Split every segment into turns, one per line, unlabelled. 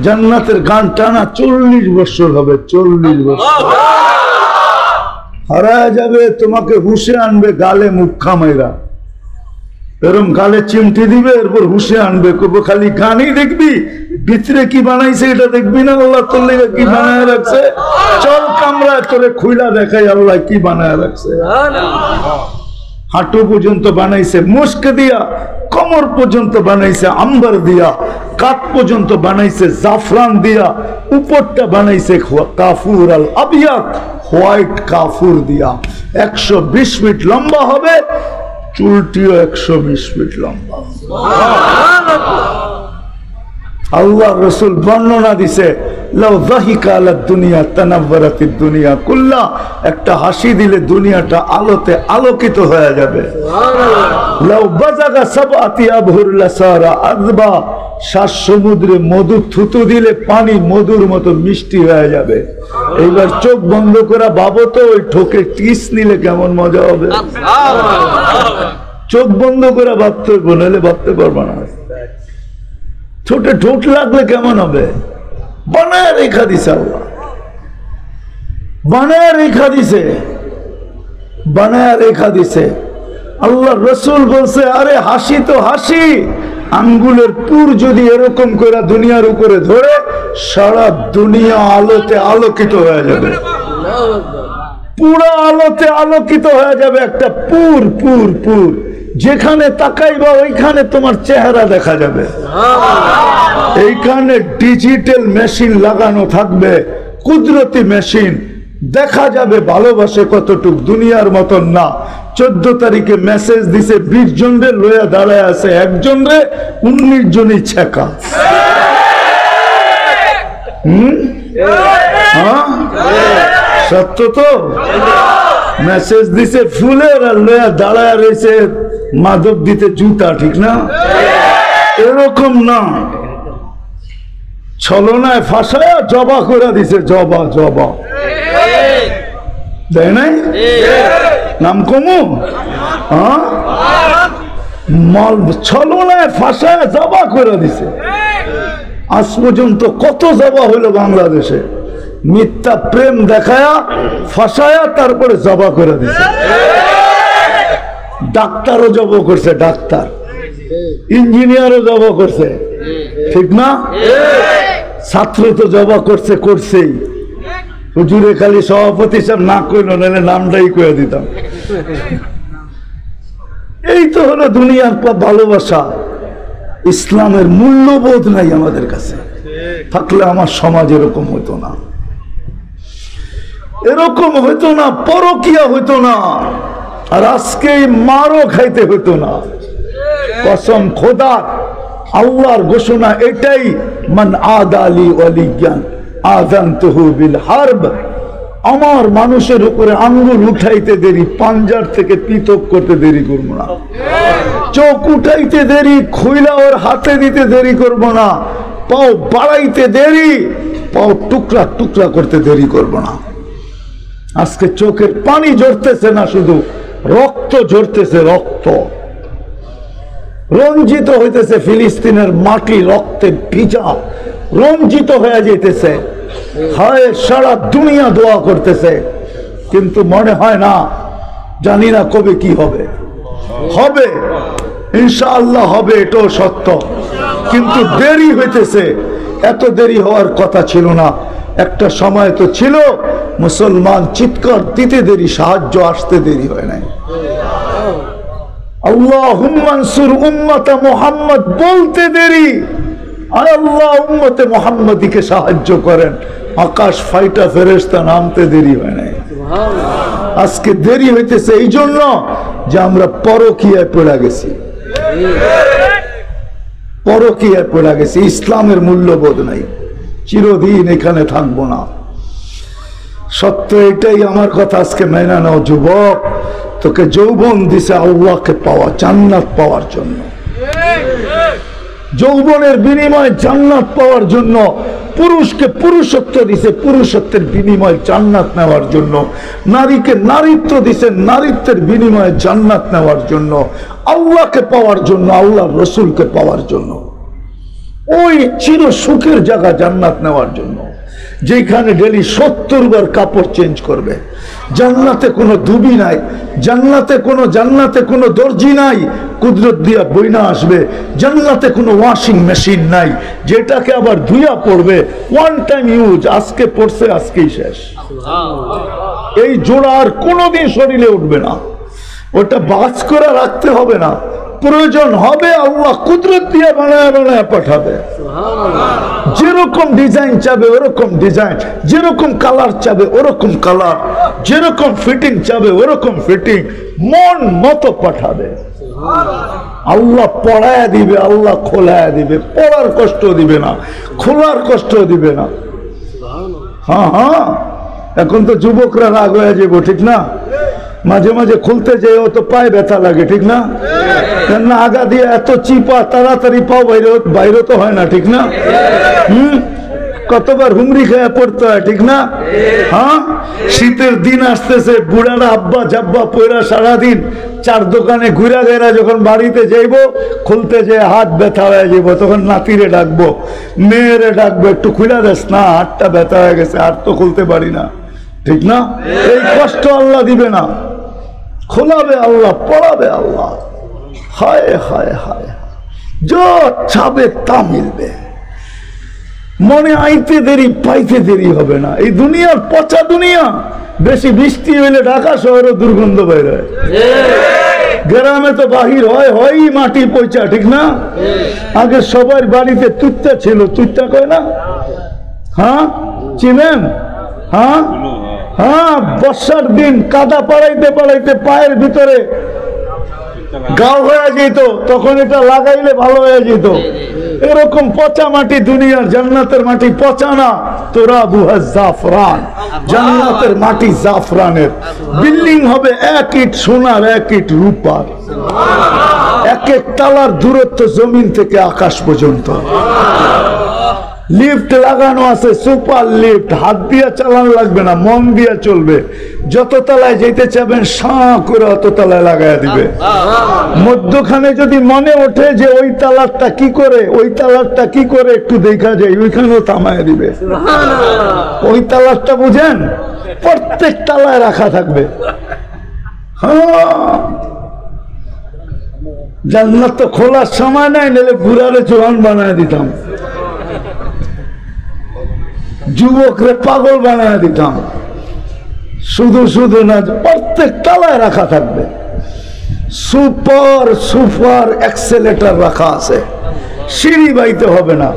জান্নাতের গান টানা 40 বছর হবে, 40 বছর হারায় যাবে, তোমাকে হুশে আনবে, গালে মুখা মাইরা এরম গালে চিমটি দিবে, এরপর হুশে আনবে, খালি গানই দেখবি, ভিতরে কি বানাইছে এটা দেখবি না। আল্লাহ তোর লেগে কি বানায় রাখছে, চল কামরায় তোরে খুইলা দেখাই আল্লাহ কি বানায় রাখছে। হাঁটু পর্যন্ত বানাইছে মুস্ক দিয়া, কমর পর্যন্ত বানাইছে আম্বার দিয়া, কাত পর্যন্ত বানাইছে জাফরান দিয়া, উপরটা বানাইছে কাফুর আল আবিয়াত, হোয়াইট কাফুর দিয়া। 120 ফিট লম্বা হবে, চুলটিও 120 ফিট লম্বা। আল্লাহ রসুল বর্ণনা দিছে, লাউ যাহিকা আলা দুনিয়া তানাওয়ারাতিদ দুনিয়া কুল্লা, একটা হাসি দিলে দুনিয়াটা আলোতে আলোকিত হয়ে যাবে। লাউ বাজাগা সাবআতি আবহুর লাসারা আযবা, 7 সমুদ্রে মধু থুতু দিলে পানি মধুর মতো মিষ্টি হয়ে যাবে। এইবার চোখ বন্ধ করে ভাবো তো, ওই ঠোকে টিস নিলে কেমন মজা হবে। চোখ বন্ধ করে ভাবতে হবে, নাহলে ভাবতে পারবা না। ছোটে ঠোঁট লাগলে কেমন হবে। বানায় রেখা দিছে আল্লাহ, বানায় রেখা দিছে, বানায় রেখা দিছে। আল্লাহ রসুল বলছে, আরে হাসি তো হাসি, আঙ্গুলের পুর যদি এরকম করে দুনিয়ার উপরে ধরে, সারা দুনিয়া আলোতে আলোকিত হয়ে যাবে, পুরো আলোতে আলোকিত হয়ে যাবে। একটা পুর পুর পুর, যেখানে তাকাইবা ওইখানে তোমার চেহারা দেখা যাবে। এইখানে ডিজিটাল মেশিন লাগানো থাকবে, কুদরতি মেশিন, দেখা যাবে ভালোবাসে কতটুক, দুনিয়ার মতন না। 14 তারিখে মেসেজ দিছে, 20 জন রে লইয়া দাঁড়ায় আছে, একজন রে 19 জনই ছেকা। সত্য তো? মেসেজ দিছে ফুলের, আর লইয়া দাঁড়ায় রয়েছে মাদক দিতে জুতা, ঠিক না? এরকম না, ছলনায় ফাঁসায় জবা করে দিছে, জবা জবা দেয় নাই? নাম কমু? ছলনায় ফাঁসায় জবা করে দিছে। আজ পর্যন্ত কত জবা হইল বাংলাদেশে, মিথ্যা প্রেম দেখায়া ফাঁসায়া তারপরে জবা করে দিছে। ডাক্তারও জব করছে, ডাক্তার, ইঞ্জিনিয়ারও জব করছে, ঠিক না? ছাত্র তো জবা করছে, করছেই। হুজুরে খালি সভাপতি সাহেব না কইল, নাহলে নামটাই কয়ে দিতাম। এই তো হলো দুনিয়ার ভালোবাসা। ইসলামের মূল্যবোধ নাই আমাদের কাছে, থাকলে আমার সমাজ এরকম হইতো না, এরকম হইতো না, পরকিয়া হইতো না, আর আজকে মারও খাইতে হইতো না। কসম খোদা, আল্লাহর ঘোষণা এটাই, মান আদালি ওয়ালিয়ান আযানতুহু বিল হারব। আমার মানুষের উপরে আঙ্গুল উঠাইতে দেরি, পাঞ্জার থেকে পৃথক করতে দেরি করবো না। চোখ উঠাইতে দেরি, খুইলা ওর হাতে দিতে দেরি করবো না। পাও বাড়াইতে দেরি, পাও টুকরা টুকরা করতে দেরি করবো না। আজকে চোখের পানি ঝরতেছে না, শুধু রক্ত ঝরতেছে, রক্ত রঞ্জিত হইতেছে। ফিলিস্তিনের মাটি রক্তে ভিজা, রঞ্জিত হয়ে যেতেছে। হায়, সারা দুনিয়া দোয়া করতেছে, কিন্তু মনে হয় না, জানি না কবে কি হবে। হবে ইনশাআল্লাহ, হবে, এটাও সত্য, কিন্তু দেরি হইতেছে। এত দেরি হওয়ার কথা ছিল না। একটা সময় তো ছিল মুসলমান চিৎকার দিতে দেরি, সাহায্য আসতে দেরি হয় নাই। আল্লাহুম্মা আনসুর উম্মাতা মুহাম্মদ বলতে দেরি, আর আল্লাহ উম্মতে মুহাম্মদীকে সাহায্য করেন, আকাশ ফাইটা ফেরেশতা নামতে দেরি হয় নাই। আজকে দেরি হইতেছে এই জন্য যে আমরা পরকীয়ায় পড়ে গেছি, পরকীয়ায় পড়ে গেছি। ইসলামের মূল্যবোধ নাই, চিরদিন এখানে থাকবো না। সত্য এটাই। আমার কথা আজকে মেনে নাও যুবক, তোকে যৌবন দিছে আল্লাহকে পাওয়া, জান্নাত পাওয়ার জন্য। যৌবনের বিনিময়ে জান্নাত পাওয়ার জন্য। পুরুষকে পুরুষত্ব দিছে, পুরুষত্বের বিনিময়ে জান্নাত নেওয়ার জন্য। নারীকে নারীত্ব দিছে, নারীত্বের বিনিময়ে জান্নাত নেওয়ার জন্য। আল্লাহকে পাওয়ার জন্য, আল্লাহ রসুলকে পাওয়ার জন্য। ওই চির সুখের জায়গা জান্নাত নেওয়ার জন্য, যেখানে ডেলি 70 বার কাপড় চেঞ্জ করবে। জান্নাতে কোনো দুবি নাই, জান্নাতে কোনো দর্জি নাই, কুদরত দিয়া বইনা আসবে। জান্নাতে কোনো ওয়াশিং মেশিন নাই যেটাকে আবার ধুইয়া পড়বে, ওয়ান টাইম ইউজ, আজকে পড়ছে আজকেই শেষ। এই জোড়া আর কোনোদিন শরীরে উঠবে না, ওটা বাজ করে রাখতে হবে না, প্রয়োজন হবে আল্লাহ কুদরত দিয়ে বানায় বানায় পাঠাবে। যেরকম ডিজাইন চাবে ওরকম ডিজাইন, যেরকম কালার চাবে ওরকম কালার, যেরকম ফিটিং চাবে ওরকম ফিটিং, মন মতো পাঠাবে। আল্লাহ পড়ায় দিবে, আল্লাহ খোলায় দিবে, পড়ার কষ্ট দিবে না, খোলার কষ্ট দিবে না। হ্যাঁ হ্যাঁ, এখন তো যুবকরা রাগ হয়ে যাবো, ঠিক না? মাঝে মাঝে খুলতে যেও তো পায়ে ব্যথা লাগে, ঠিক না? কেননা আগা দিয়ে এত চিপা, তাড়াতাড়ি পাও বাইরে তো হয় না, ঠিক না? কতবার হুমরি খেয়ে পড়তে হয়, ঠিক না? হ্যাঁ, শীতের দিন আসতেছে, বুড়ারা আব্বা জাব্বা পয়রা সারাদিন 4 দোকানে ঘুরা গেরা যখন বাড়িতে যাইব, খুলতে যে হাত ব্যথা হয়ে যাব, তখন নাতিরে ডাকবো, মেয়েরে ডাকবো, একটু খুলে দেস না, হাতটা ব্যথা হয়ে গেছে, আর তো খুলতে পারি না, ঠিক না? এই কষ্ট আল্লাহ দিবে না, খোলাবে আল্লাহ, পড়াবে আল্লাহ। হায় হায় হায়, যা চাবে তা মিলবে, মনে আইতে দেরি পাইতে দেরি হবে না। এই দুনিয়ার পচা দুনিয়া, বেশি বৃষ্টি হইলে ঢাকা শহরে দুর্গন্ধ বাইর হয়, গ্রামে তো বাহির হয় মাটি পচা, ঠিক না? আগে সবার বাড়িতে তুত্তা ছিল, তুত্তা কয় না? হ্যাঁ, চিনেন? হ্যাঁ হ্যাঁ, বর্ষার দিন কাদা পাড়াইতে পাড়াইতে পায়ের ভিতরে গাও হয়ে যেত, তখন এটা লাগাইলে ভালো হয়ে যেত। এরকম পচা মাটি দুনিয়ার, জান্নাতের মাটি পচা না, তোরা বুহা জাফরান, জান্নাতের মাটি জাফরানের। বিল্ডিং হবে 1 ইট সোনার 1 ইট রূপার, 1 তালার দূরত্ব জমিন থেকে আকাশ পর্যন্ত। লিফট লাগানো আছে, সুপার লিফট, হাত দিয়া চালানো লাগবে না, মন দিয়া চলবে। যত তলায় যেতে চাবেন সাঁ করে অত তলায় লাগাই দিবে। মধ্যখানে যদি মনে ওঠে যে ওই তালারটা কি করে, ওই তালারটা কি করে একটু দেখা যায়, ওইখানেও থামায় দিবে। ওই তালারটা বুঝেন, প্রত্যেক তালায় রাখা থাকবে। হ্যাঁ, জান্নাত তো খোলার সময় নাই, নাহলে বুড়ারে জোয়ান বানায় দিতাম, যুবকরে পাগল বানায় দিতাম। শুধু শুধু না, প্রত্যেক তালায় রাখা থাকবে। সুপার সুপার এক্সেলেটর রাখা আছে, সিঁড়ি বাইতে হবে না,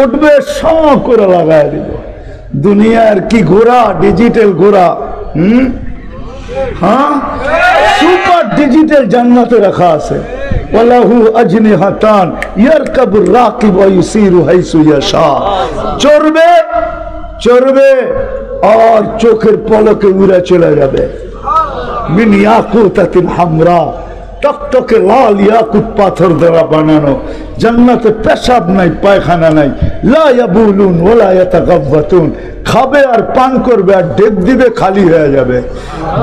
উঠবে সঁ করে লাগায় দিবে। দুনিয়ার কি ঘোড়া, ডিজিটাল ঘোড়া। হ্যাঁ, সুপার ডিজিটাল জান্নাতে রাখা আছে। ওয়ালাহু আজনিহাতান ইয়ারকাবুর রাকিব ওয়া ইউসিরু হাইসু ইয়াশা। চড়বে চড়বে আর চোখের পলকে উড়ে চলে যাবে। মিন ইয়াকুতাতিন হামরা, টকটকে লাল ইয়াকুত পাথর দ্বারা বানানো। জান্নাতে পেশাব নাই, পায়খানা নাই। লা ইয়াবুলুন ওয়ালা ইয়াতাগাওয়াতুন, খাবে আর পান করবে আর ডেক দিবে, খালি হয়ে যাবে।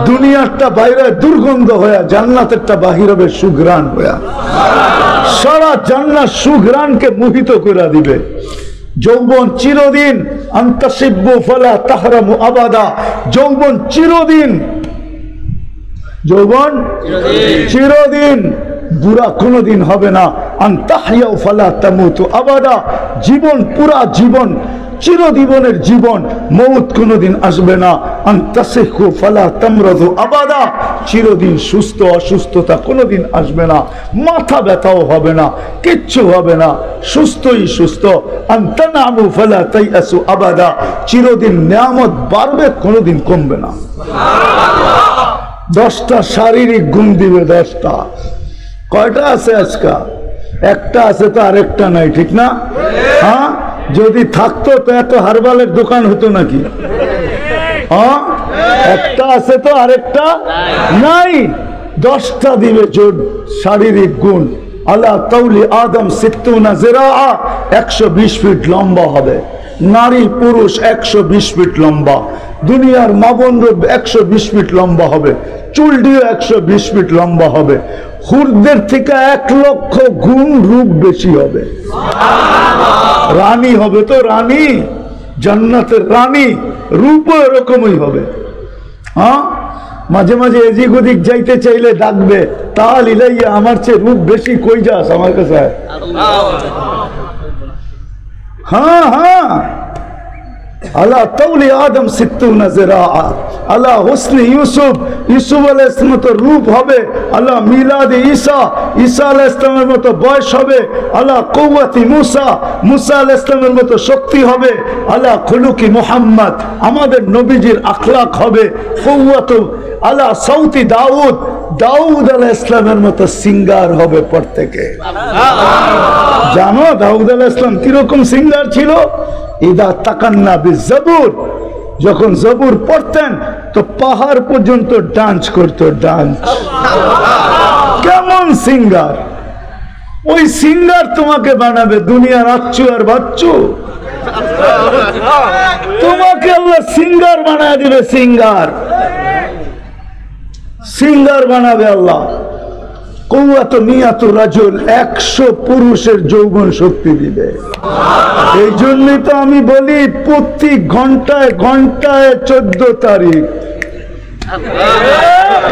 দুনিয়ারটা বাইরে দুর্গন্ধ হয়ে, জান্নাতেরটা বাহির হবে সুঘ্রাণ হয়ে। সারা জান্নাত সুঘ্রাণকে মোহিত করে দিবে। যৌবন চিরদিন, আন্তাসিব্বু ফালা তাহরামু আবাদা, যৌবন চিরদিন, যৌবন চিরদিন, বুড়া কোনদিন হবে না। আনতাহইয়া ফালা তামুতু আবাদা, জীবন পুরা জীবন, চিরজীবনের জীবন, মৌত কোনদিন আসবে না। আনতাসিহু ফালা তামরাদু আবাদা, চিরদিন সুস্থ, অসুস্থতা কোনদিন আসবে না। মাথা ব্যথাও হবে না, কিচ্ছু হবে না, সুস্থই সুস্থ। আনতানামু ফালা তাইয়াসু আবাদা, চিরদিন নিয়ামত বাড়বে, কোনদিন কমবে না। 10টা শারীরিক গুণ দিবে, 10টা। কয়টা আছে আজকা? একটা আছে তো আরেকটা নাই, ঠিক না? হ্যাঁ, যদি থাকতো তো এত হারবালের দোকান হতো নাকি? হ্যাঁ, একটা আছে তো আরেকটা নাই। 10টা দিবে শারীরিক গুণ। আলা তাউলি আদম 60 জিরাআ, 120 ফিট লম্বা হবে। নারী পুরুষ 120 ফিট লম্বা। দুনিয়ার মাবনর 120 ফিট লম্বা হবে। চুলটিও 120 ফিট লম্বা হবে। হুরদের থেকে 1 লক্ষ গুণ রূপ বেশি হবে। রানী হবে তো, রানী জান্নাতের রানী, রূপ এরকমই হবে। হ্যাঁ, মাঝে মাঝে এদিক ওদিক যাইতে চাইলে ডাকবে, তাল ইলাইয়া, আমার চেয়ে রূপ বেশি, কই যাস আমার কাছে। হ্যাঁ হ্যাঁ, আলা তাওলি আদম 60 জিরাআ, আলা হুসনি ইউসুফ, ইউসুফ আলাইহিস সালামের মতো রূপ হবে, আলা মিলাদে ঈসা, ঈসা আলাইহিস সালামের মতো বয়স হবে, আলা কুওয়াতি মুসা, মুসা আলাইহিস সালামের মতো শক্তি হবে, আলা খুলুকি মুহাম্মদ, আমাদের নবীজির আখলাক হবে, কুওয়াতু আলা সাউতি দাউদ, দাউদ আলাইহিস সালামের মতো সিঙ্গার হবে প্রত্যেকে। জানো দাউদ আলাইহিস সালাম কিরকম সিঙ্গার ছিল? ইদা তাকান্না বিজবুর, যখন জবুর পড়তেন তো পাহাড় পর্যন্ত ডান্স করতো, ডান্স। কেমন সিঙ্গার! ওই সিঙ্গার তোমাকে বানাবে, দুনিয়ার আচ্ছু আর বাচ্চু। তোমাকে আল্লাহ সিঙ্গার বানায় দিবে, সিঙ্গার, সিঙ্গার বানাবে আল্লাহ। কুওয়াত মিয়াতু রাজুল, 100 পুরুষের যৌবন শক্তি দিবে। এই জন্যই তো আমি বলি প্রতি ঘন্টায় ঘন্টায় 14 তারিখ,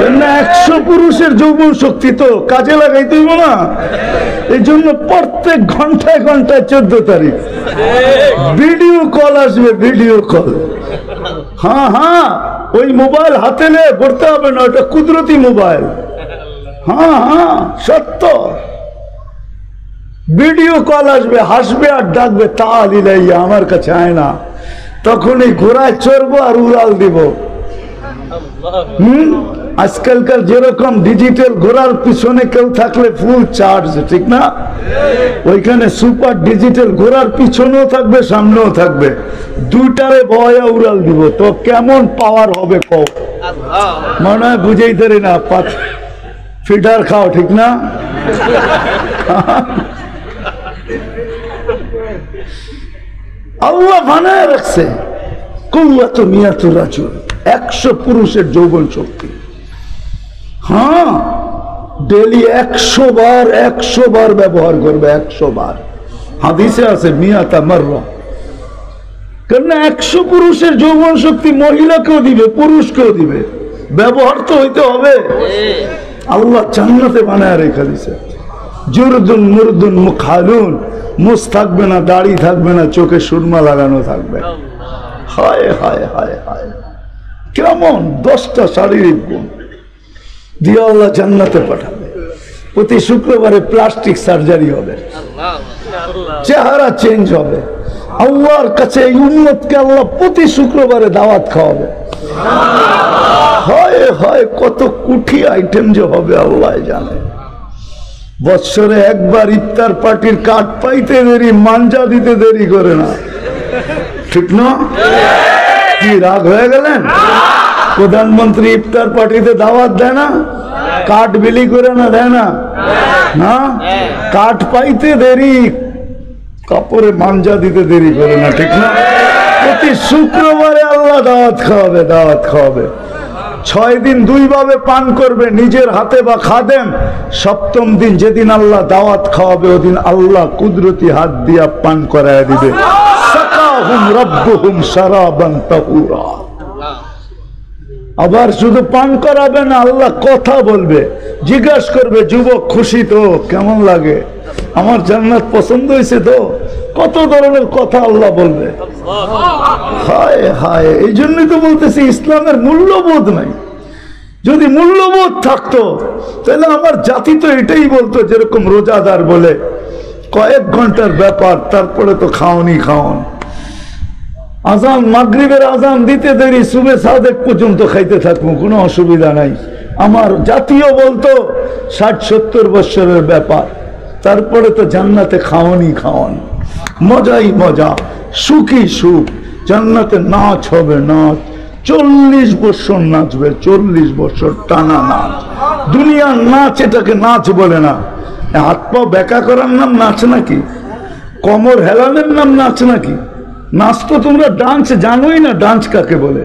100 পুরুষের যৌবন শক্তি তো কাজে লাগাইতে হইব না? এই জন্য প্রত্যেক ঘন্টায় ঘন্টায় 14 তারিখ ভিডিও কল আসবে, ভিডিও কল। হ্যাঁ হ্যাঁ, ওই মোবাইল হাতে নিয়ে পড়তে হবে না, ওটা কুদরতি মোবাইল। হ্যাঁ হ্যাঁ, সত্য। ভিডিও কল আসবে, হাসবে আর ডাকবে, তাল ইলাইয়া, আমার কাছে আয় না। তখনই ঘোড়ায় চড়বো আর উড়াল দিব। আজকালকার যেরকম ডিজিটাল ঘোড়ার পিছনে কেউ থাকলে ফুল চার্জ, ঠিক না? ওইখানে সুপার ডিজিটাল ঘোড়ার পিছনেও থাকবে, সামনেও থাকবে, দুইটারে বয়া উড়াল দিব। তো কেমন পাওয়ার হবে কও? মনে হয় বুঝেই পারি না, ফিডার খাও, ঠিক না? আল্লাহ বানায় রাখছে কুওয়াত মিয়াতু রাজুল, 100 পুরুষের যৌবন শক্তি। হ্যাঁ, ডেলি 100 বার ব্যবহার করবে, 100 বার। হাদিসে আছে মিয়াতা মাররা, কারণ 100 পুরুষের যৌবন শক্তি মহিলাকেও দিবে, পুরুষকেও দিবে। ব্যবহার তো হইতে হবে। আল্লাহ জান্নাতে বানায় রেখে দিছে। জুরদুন মুরদুন মুখালুন, মুছ থাকবে না, দাড়ি থাকবে না, চোখে সুরমা লাগানো থাকবে। হায় হায় হায় হায়, কেমন 10টা শারীরিক গুণ দিয়ে আল্লাহ জান্নাতে পাঠাবে। প্রতি শুক্রবারে প্লাস্টিক সার্জারি হবে, চেহারা চেঞ্জ হবে। আল্লাহর কাছে এই উম্মতকে আল্লাহ প্রতি শুক্রবারে দাওয়াত খাওয়াবে। হয় হয়, কত কোটি আইটেম যে হবে আল্লাহ জানে। বৎসরে একবার ইফতার পার্টির কার্ড পাইতে দেরি, মাঞ্জা দিতে দেরি করে না, ঠিক না? কি রাগ হয়ে গেলেন? প্রধানমন্ত্রী ইফতার পার্টিতে দাওয়াত দেয় না, কার্ড বিলি করে না, দেয় না? না, কার্ড পাইতে দেরি, কাপড়ে মাঞ্জা দিতে দেরি করে না, ঠিক না? প্রতি শুক্রবারে আল্লাহ দাওয়াত খাওয়াবে, দাওয়াত খাওয়াবে। 6 দিন 2 ভাবে পান করবে নিজের হাতে বা খাদেম। 7ম দিন যেদিন আল্লাহ দাওয়াত খাওয়াবে, ওদিন আল্লাহ কুদরতি হাত দিয়া পান করায় দিবে। সাকাহুম রাব্বুহুম শারাবান তাহুরা। আবার শুধু পান করাবে না, আল্লাহ কথা বলবে, জিজ্ঞাসা করবে, যুবক খুশি তো? কেমন লাগে? আমার জান্নাত পছন্দ হয়েছে তো? কত ধরনের কথা আল্লাহ বলবে। হায় হায়, এই জন্যই তো বলতেছি ইসলামের মূল্যবোধ নাই। যদি মূল্যবোধ থাকতো তাহলে আমার জাতি তো এটাই বলতো, যেরকম রোজাদার বলে কয়েক ঘন্টার ব্যাপার, তারপরে তো খাওনি খাওন। আজান, মাগরিবের আজান দিতে দেরি, সুবে সাদেক পর্যন্ত খাইতে থাকবো, কোনো অসুবিধা নাই। আমার জাতীয় বলতো 60-70 বছরের ব্যাপার, তারপরে তো জান্নাতে খাওনি খাওন, মজাই মজা, সুখই সুখ। জান্নাতে নাচ হবে, নাচ, 40 বছর নাচবে, 40 বছর টানা নাচ। দুনিয়ার নাচ এটাকে নাচ বলে না। হাত পা বেঁকা করার নাম নাচ নাকি? কোমর হেলানের নাম নাচ নাকি? নাচ তো তোমরা ডান্স জানোই না, ডান্স কাকে বলে।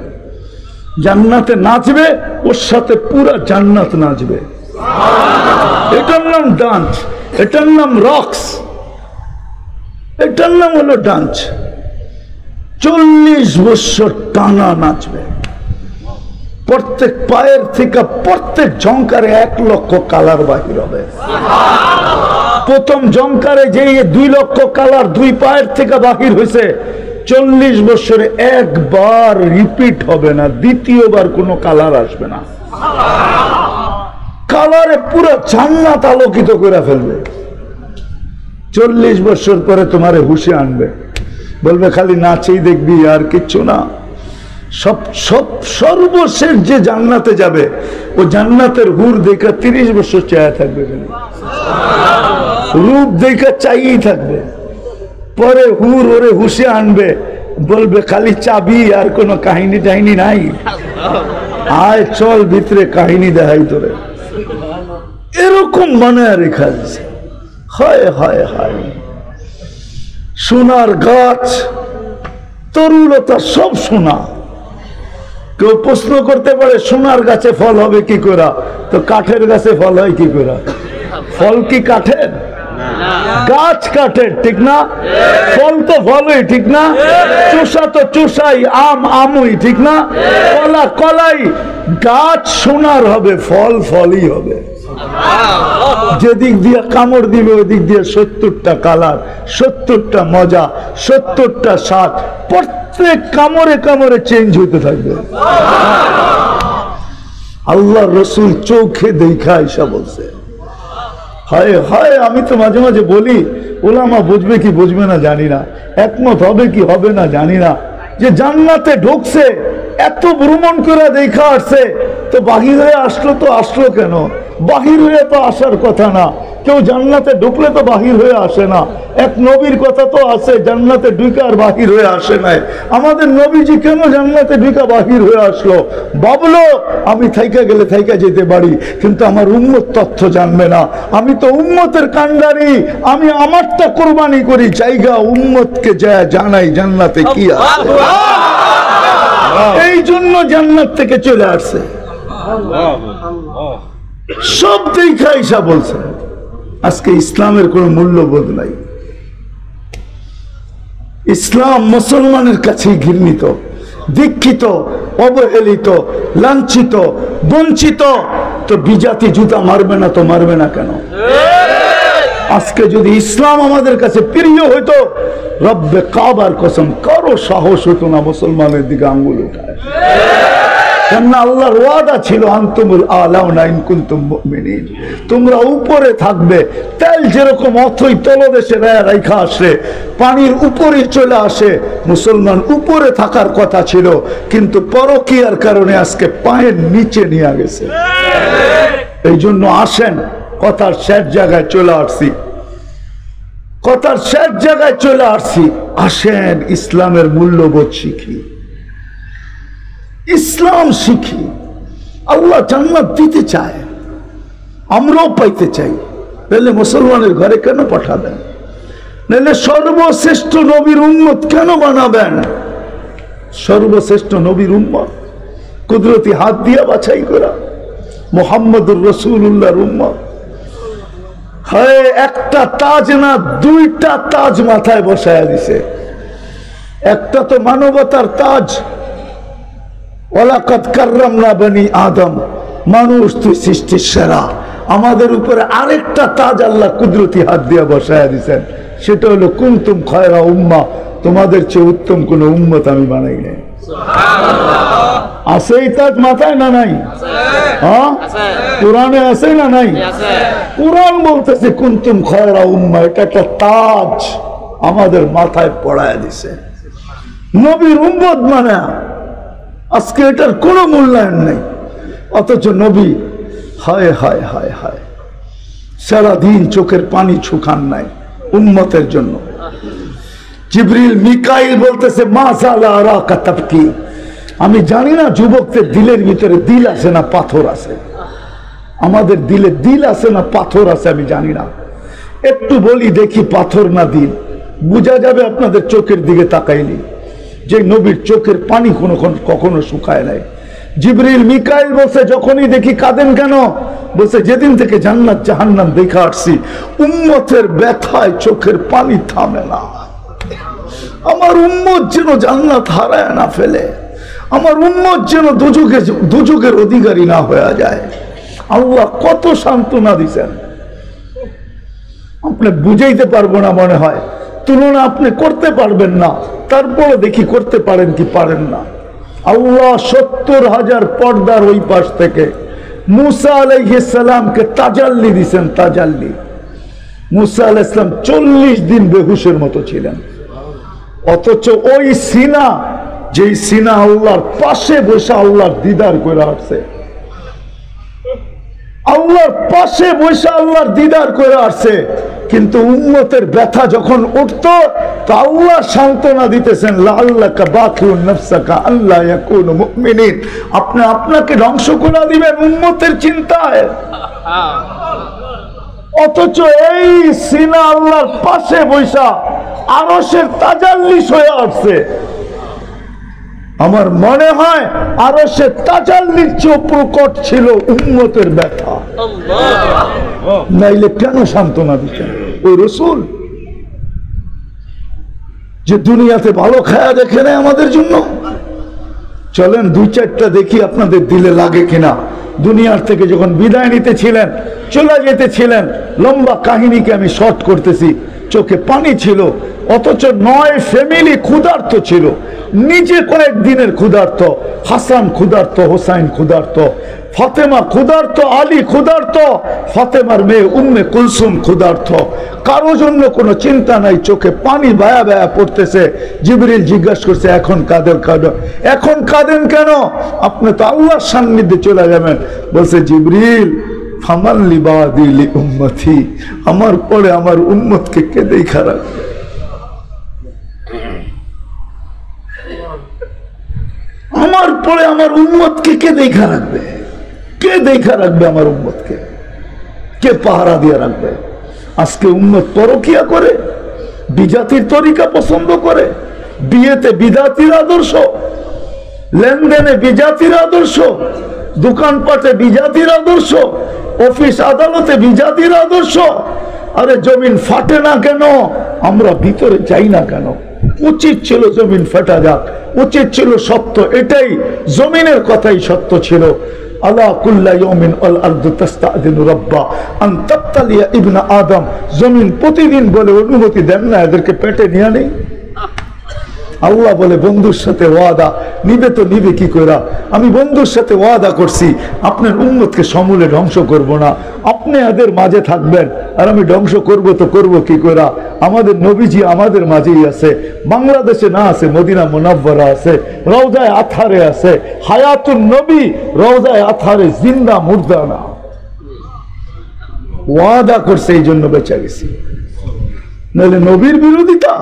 জান্নাতে নাচবে, ওর সাথে পুরা জান্নাত নাচবে, এটার নাম ডান্স, এটার নাম রক্স। এটার নাম হলো ডান্স। 40 বছর টানা নাচবে। প্রত্যেক পায়ের থেকে প্রত্যেক ঝঙ্কারে 1 লক্ষ কালার বাহির হবে। প্রথম ঝঙ্কারে যে 2 লক্ষ কালার 2 পায়ের থেকে বাহির হয়েছে, 40 বছরে একবার রিপিট হবে না, দ্বিতীয়বার কোনো কালার আসবে না। কালারে পুরো জান্নাত আলোকিত করে ফেলবে। 40 বছর পরে তোমারে হুশে আনবে, বলবে খালি নাচেই দেখবি আর কিচ্ছু না। সর্বশেষ যে জান্নাতে যাবে, ও জান্নাতের হুর দেখা 30 বছর চায়া থাকবে, রূপ দেখা চাইই থাকবে। পরে হুর ওরে হুশে আনবে, বলবে খালি চাবি আর কোনো কাহিনী টাহিনী নাই, আয় চল ভিতরে কাহিনী দেখাই তোরে। এরকম বানায় রেখা দিছে। হায় হায় হায়, সোনার গাছ, তরুলতা সব সোনা। কেউ প্রশ্ন করতে পারে সোনার গাছে ফল হবে কি করে? তো কাঠের গাছে ফল হয় কি করে? ফল কি কাঠের? গাছ কাঠের, ঠিক না? ফল তো ফলই, ঠিক না? চুষা তো চুষাই, আম আমই, ঠিক না? কলা কলাই। গাছ সোনার হবে, ফল ফলই হবে। যেদিক দিয়ে কামড় দিবে ওদিক দিয়ে 70টা কালার, 70টা মজা, 70টা স্বাদ। প্রত্যেক কামড়ে কামড়ে চেঞ্জ হইতে থাকবে। আল্লাহ রসুল চোখে দেখা এসা বলছে। হায় হায়, আমি তো মাঝে মাঝে বলি, ওলামা বুঝবে কি বুঝবে না জানি না, একমত হবে কি হবে না জানি না, যে জান্নাতে ঢুকছে, এত ভ্রমণ করে দেখা আসছে, তো বাহির হয়ে আসলো, তো আসলো কেন? বাহির হয়ে তো আসার কথা না। কেউ জান্নাতে ঢুকলে তো বাহির হয়ে আসে না। এক নবীর কথা তো আছে, জান্নাতে ঢুকে আর বাহির হয়ে আসে নাই। আমাদের নবীজি কেন জান্নাতে ঢুকে বাহির হয়ে আসলো? ভাবলো আমি থাইকা গেলে থাইকা যেতে পারি, কিন্তু আমার উম্মত তথ্য জানবে না। আমি তো উম্মতের কান্ডারি, আমি আমারটা কোরবানি করি, জায়গা উম্মতকে যায় জানাই জান্নাতে কি আছে। এই জন্য জান্নাত থেকে চলে আসছে। সব দেখা ঈসা বলছে। আজকে ইসলামের কোন মূল্যবোধ নাই। ইসলাম মুসলমানের কাছে ঘৃণিত, দীক্ষিত, অবহেলিত, লাঞ্ছিত, বঞ্চিত। তো বিজাতি জুতা মারবে না তো মারবে না কেন? আজকে যদি ইসলাম আমাদের কাছে প্রিয় হইতো, রব্বে কাবার কসম কারো সাহস হতো না মুসলমানের দিকে আঙ্গুল উঠায়। কেননা আল্লাহর ওয়াদা ছিল, আনতুমুল আলাউনা ইন কুনতুম মুমিনিন, তোমরা উপরে থাকবে। তেল যেরকম অথই তলদেশে রাইখা আসে, পানির উপরে চলে আসে, মুসলমান উপরে থাকার কথা ছিল, কিন্তু পরকীয়ার কারণে আজকে পায়ের নিচে নিয়ে গেছে। এই জন্য আসেন, কথার শেষ জায়গায় চলে আসছি, কথার শেষ জায়গায় চলে আসছি। আসেন ইসলামের মূল্যবোধ শিখি, ইসলাম শিখি। আল্লাহ জান্নাত দিতে চায়, আমরাও পাইতে চাই, তাহলে মুসলমানের ঘরে কেন পাঠাবেন? নাহলে সর্বশ্রেষ্ঠ নবীর উম্মত কেন বানাবেন? সর্বশ্রেষ্ঠ নবীর উম্মত কুদরতি হাত দিয়া বাছাই করা মুহাম্মদুর রাসূলুল্লাহর উম্মত। হায়, একটা তাজ না 2টা তাজ মাথায় বসায়া দিছে। একটা তো মানবতার তাজ, ওয়ালাকাদ কাররামনা বনি আদম, মানুষ তুই সৃষ্টির সেরা। আমাদের উপরে আরেকটা তাজ আল্লাহ কুদরতি হাত দিয়া বসায়া দিছেন, সেটা হলো কুনতুম খায়রা উম্মাহ, তোমাদের চেয়ে উত্তম কোন উম্মত আমি বানাই নাই। আছে এই তাজ মাথায় না নাই? হ্যাঁ, কোরআনে আছে না নাই? কোরআন বলতেছে কুনতুম খায়রা উম্মাহ, এটা একটা তাজ আমাদের মাথায় পড়ায় দিছে। নবীর উম্মত মানে আজকে এটার কোনো মূল্যায়ন নেই, অথচ নবী হায় হায় হায় হায় সারাদিন চোখের পানি শুকান নাই উম্মতের জন্য। জিবরিল মিকাইল বলতেছে মা জালা আরাকা তাবকি, আমি জানি না যুবকদের দিলের ভিতরে দিল আছে না পাথর আছে। আমাদের দিলে দিল আছে না পাথর আছে আমি জানি না। একটু বলি দেখি পাথর না দিল, বোঝা যাবে আপনাদের চোখের দিকে তাকাইনি যে নবীর চোখের পানি কখনো শুকায় নাই। জিবরিল মিকাইল বলছে যখনই দেখি কাঁদেন কেন? বলছে যেদিন থেকে জান্নাত জাহান্নাম দেখা আসছি উম্মতের ব্যথায় চোখের পানি থামে না। আমার উম্মত যেন জান্নাত হারায় না ফেলে, আমার উম্মত যেন দুজকের অধিকারী না হয়ে যায়। আল্লাহ কত সান্ত্বনা দিছেন, আপনি বুঝাইতে পারবো না, মনে হয় তুলনা আপনি করতে পারবেন না, তারপরে দেখি করতে পারেন কি পারেন না। আল্লাহ 70,000 পর্দার ওই পাশ থেকে মুসা আলাইহিস সালামকে তাজাল্লি দিছেন, তাজাল্লি। মুসা আলাইহিস সালাম 40 দিন বেহুশের মতো ছিলেন, অথচ ওই সিনা, যেই সিনা আল্লাহর পাশে বসে আল্লাহর দিদার করে আসছে, আল্লাহর পাশে বসে আল্লাহর দিদার করে আসছে, কিন্তু উম্মতের ব্যথা যখন উঠতো তো আল্লাহ সান্ত্বনা দিতেছেন, লাআল্লাকা বাকিউন নাফসাকা আল্লা ইয়াকুনু মুমিনিন, আপনি আপনাকে ধ্বংস করে দিবেন উম্মতের চিন্তায়। অথচ এই সিনা আল্লাহর পাশে বসা আরশের তাজাল্লি হয়ে আসছে। আমার মনে হয় আরশের তাজাল্লির চেয়ে প্রকট ছিল উম্মতের ব্যথা, নাইলে কেন সান্ত্বনা দিতেন ওই রাসূল? যে দুনিয়াতে ভালো খায়া দেখে নেয় আমাদের জন্য। চলেন 2-4টা দেখি আপনাদের দিলে লাগে কিনা। দুনিয়ার থেকে যখন বিদায় নিতেছিলেন, চলে যেতেছিলেন, লম্বা কাহিনীকে আমি শর্ট করতেছি, চোখে পানি ছিল, অথচ 9 ফ্যামিলি ক্ষুধার্ত ছিল, নিজে কয়েকদিনের ক্ষুধার্ত, হাসান ক্ষুধার্ত, হোসাইন ক্ষুধার্ত, ফাতেমা ক্ষুধার্ত, আলী ক্ষুধার্ত, ফাতেমার মেয়ে উম্মে কুলসুম ক্ষুধার্ত, কারো জন্য কোনো চিন্তা নাই, চোখে পানি বায়া বায়া পড়তেছে। জিবরিল জিজ্ঞাসা করছে, এখন কাঁদেন কেন? এখন কাঁদেন কেন? আপনি তো আল্লাহর সান্নিধ্যে চলে যাবেন। বলছে জিবরিল, ফামান লিবাদি লি উম্মতি, আমার পরে আমার উম্মতকে কে দেখা রাখবে? আমার পরে আমার উম্মতকে কে দেখা রাখবে? কে দেখা রাখবে আমার উম্মতকে? কে পাহারা দিয়ে রাখবে? আজকে উম্মত পরকিয়া করে, বিজাতির তরিকা পছন্দ করে, বিয়েতে বিজাতির আদর্শ, লেনদেনে বিজাতির আদর্শ, দোকানপাটে বিজাতির আদর্শ, অফিস আদালতে বিজাতির আদর্শ। আরে জমিন ফাটে না কেন? আমরা ভিতরে যাই না কেন? উচিত ছিল জমিন ফাটা যাক, উচিত ছিল সত্য, এটাই জমিনের কথাই সত্য ছিল। আলা কুল্লা ইয়াউমিন আল আরদু তাস্তাদিনু রাব্বা আন তাবতালিয়া ইবনা আদম, জমিন প্রতিদিন বলে অনুমতি দেন না এদেরকে পেটে নিয়ে নেই। আল্লাহ বলে বন্ধুর সাথে ওয়াদা নিবে তো নিবে কি করে? আমি বন্ধুর সাথে ওয়াদা করছি আপনার উম্মতকে সমূলে ধ্বংস করব না, আপনি এদের মাঝে থাকবেন, আর আমি ধ্বংস করব তো করব কি করে? আমাদের নবীজি আমাদের মাঝেই আছে, বাংলাদেশে না আছে, মদিনা মুনাওয়ারা আছে, রওজায়ে আতহারে আছে, হায়াতুন নবী রওজায়ে আতহারে, জিন্দা মুর্দা না। ওয়াদা করছে, এই জন্য বেঁচে গেছি, নাহলে নবীর বিরোধিতা